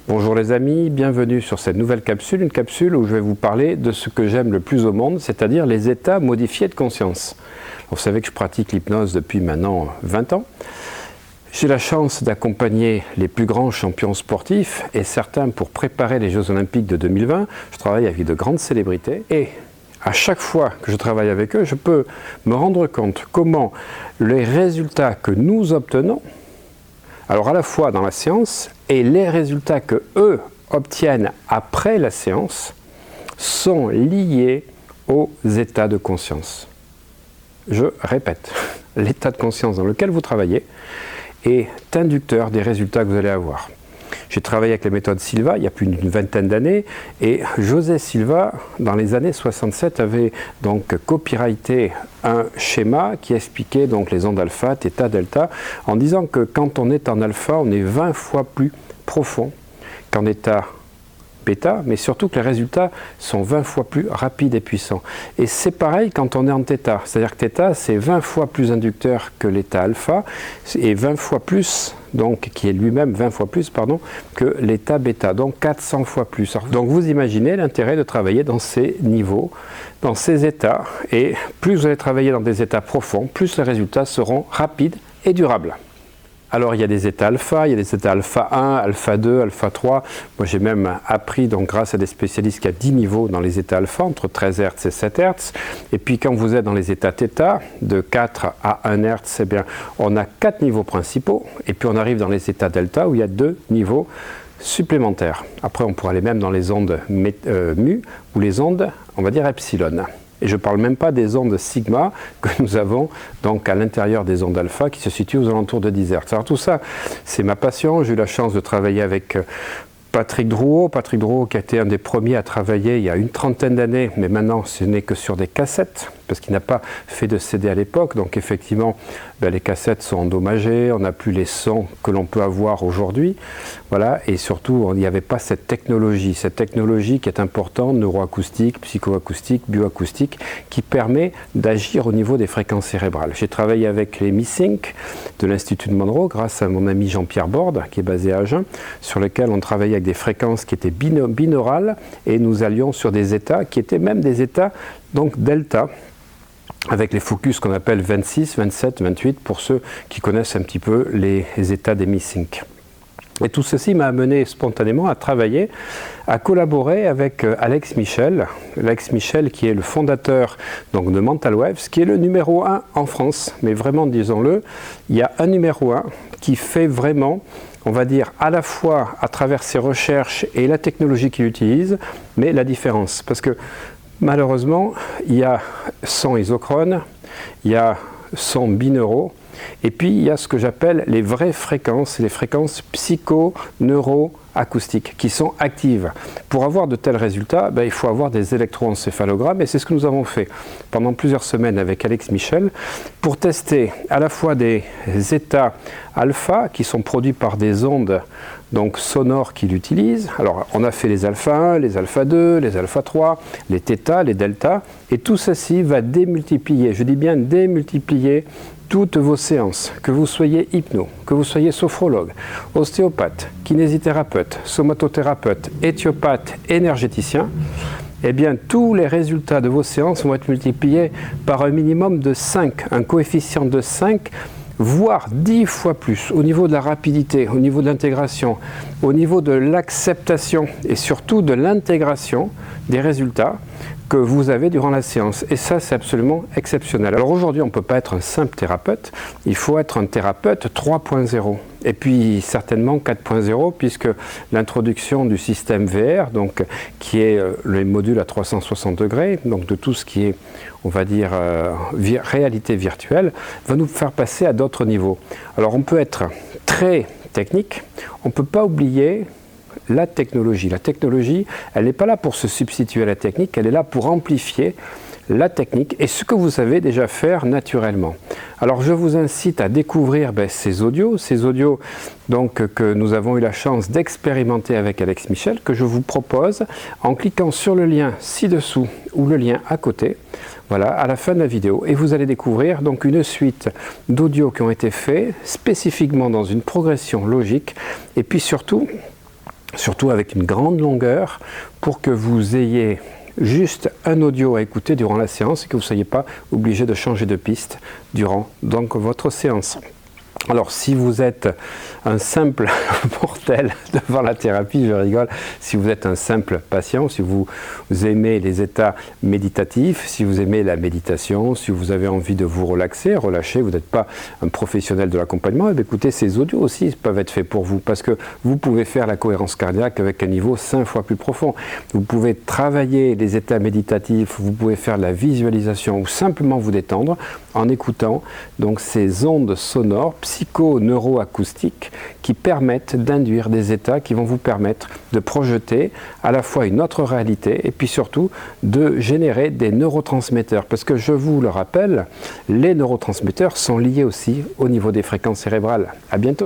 Bonjour les amis, bienvenue sur cette nouvelle capsule, une capsule où je vais vous parler de ce que j'aime le plus au monde, c'est-à-dire les états modifiés de conscience. Vous savez que je pratique l'hypnose depuis maintenant 20 ans. J'ai la chance d'accompagner les plus grands champions sportifs et certains pour préparer les Jeux Olympiques de 2020. Je travaille avec de grandes célébrités et à chaque fois que je travaille avec eux, je peux me rendre compte comment les résultats que nous obtenons, alors à la fois dans la séance et les résultats que eux obtiennent après la séance sont liés aux états de conscience. Je répète, l'état de conscience dans lequel vous travaillez est inducteur des résultats que vous allez avoir. J'ai travaillé avec la méthode Silva il y a plus d'une vingtaine d'années et José Silva, dans les années 67, avait donc copyrighté un schéma qui expliquait donc les ondes alpha, θ, delta, en disant que quand on est en alpha, on est 20 fois plus profond qu'en état bêta, mais surtout que les résultats sont 20 fois plus rapides et puissants. Et c'est pareil quand on est en θ, c'est-à-dire que θ c'est 20 fois plus inducteur que l'état alpha et 20 fois plus, donc qui est lui-même 20 fois plus, pardon, que l'état bêta, donc 400 fois plus. Donc vous imaginez l'intérêt de travailler dans ces niveaux, dans ces états, et plus vous allez travailler dans des états profonds, plus les résultats seront rapides et durables. Alors il y a des états alpha, il y a des états alpha 1, alpha 2, alpha 3. Moi j'ai même appris, donc grâce à des spécialistes, qu'il y a 10 niveaux dans les états alpha, entre 13 Hz et 7 Hz. Et puis quand vous êtes dans les états θ, de 4 à 1 Hz, eh bien, on a 4 niveaux principaux. Et puis on arrive dans les états delta où il y a 2 niveaux supplémentaires. Après on pourra aller même dans les ondes mu ou les ondes, on va dire epsilon. Et je ne parle même pas des ondes sigma que nous avons donc à l'intérieur des ondes alpha qui se situent aux alentours de 10 Hz. Alors tout ça, c'est ma passion. J'ai eu la chance de travailler avec Patrick Drouot qui a été un des premiers à travailler il y a une trentaine d'années, mais maintenant ce n'est que sur des cassettes, parce qu'il n'a pas fait de CD à l'époque, donc effectivement les cassettes sont endommagées, on n'a plus les sons que l'on peut avoir aujourd'hui, voilà, et surtout il n'y avait pas cette technologie qui est importante, neuroacoustique, psychoacoustique, bioacoustique, qui permet d'agir au niveau des fréquences cérébrales. J'ai travaillé avec les MISync de l'Institut de Monroe, grâce à mon ami Jean-Pierre Borde, qui est basé à Agen, sur lequel on travaillait avec des fréquences qui étaient binaurales, et nous allions sur des états qui étaient même des états donc delta, avec les focus qu'on appelle 26, 27, 28, pour ceux qui connaissent un petit peu les états des MISync. Et tout ceci m'a amené spontanément à travailler, à collaborer avec Alex Michel qui est le fondateur donc, de Mental Waves, qui est le numéro 1 en France. Mais vraiment, disons-le, il y a un numéro 1 qui fait vraiment, on va dire, à la fois à travers ses recherches et la technologie qu'il utilise, mais la différence. Parce que malheureusement, il y a son isochrone, il y a son binauraux, et puis il y a ce que j'appelle les vraies fréquences, les fréquences psycho-neuro-acoustiques qui sont actives. Pour avoir de tels résultats, il faut avoir des électroencéphalogrammes, et c'est ce que nous avons fait pendant plusieurs semaines avec Alex Michel pour tester à la fois des états alpha qui sont produits par des ondes donc sonores qu'il utilise. Alors on a fait les alpha 1, les alpha 2, les alpha 3, les θ, les delta, et tout ceci va démultiplier, je dis bien démultiplier, toutes vos séances, que vous soyez hypno, que vous soyez sophrologue, ostéopathe, kinésithérapeute, somatothérapeute, éthiopathe, énergéticien, eh bien tous les résultats de vos séances vont être multipliés par un minimum de 5, un coefficient de 5, voire 10 fois plus, au niveau de la rapidité, au niveau de l'intégration, au niveau de l'acceptation et surtout de l'intégration des résultats que vous avez durant la séance. Et ça, c'est absolument exceptionnel. Alors aujourd'hui, on ne peut pas être un simple thérapeute, il faut être un thérapeute 3.0. Et puis certainement 4.0, puisque l'introduction du système VR, donc, qui est les modules à 360 degrés, donc de tout ce qui est, on va dire, réalité virtuelle, va nous faire passer à d'autres niveaux. Alors on peut être très technique, on ne peut pas oublier la technologie. La technologie, elle n'est pas là pour se substituer à la technique, elle est là pour amplifier la technique et ce que vous savez déjà faire naturellement. Alors je vous incite à découvrir ces audios donc, que nous avons eu la chance d'expérimenter avec Alex Michel, que je vous propose en cliquant sur le lien ci-dessous ou le lien à côté, voilà, à la fin de la vidéo. Et vous allez découvrir donc une suite d'audios qui ont été faits spécifiquement dans une progression logique et puis surtout surtout avec une grande longueur, pour que vous ayez juste un audio à écouter durant la séance et que vous ne soyez pas obligé de changer de piste durant donc votre séance. Alors si vous êtes un simple mortel devant la thérapie, je rigole, si vous êtes un simple patient, si vous aimez les états méditatifs, si vous aimez la méditation, si vous avez envie de vous relaxer, relâcher, vous n'êtes pas un professionnel de l'accompagnement, eh bien, écoutez, ces audios aussi peuvent être faits pour vous parce que vous pouvez faire la cohérence cardiaque avec un niveau 5 fois plus profond. Vous pouvez travailler les états méditatifs, vous pouvez faire la visualisation ou simplement vous détendre en écoutant donc ces ondes sonores psycho-neuroacoustiques qui permettent d'induire des états qui vont vous permettre de projeter à la fois une autre réalité et puis surtout de générer des neurotransmetteurs. Parce que je vous le rappelle, les neurotransmetteurs sont liés aussi au niveau des fréquences cérébrales. À bientôt.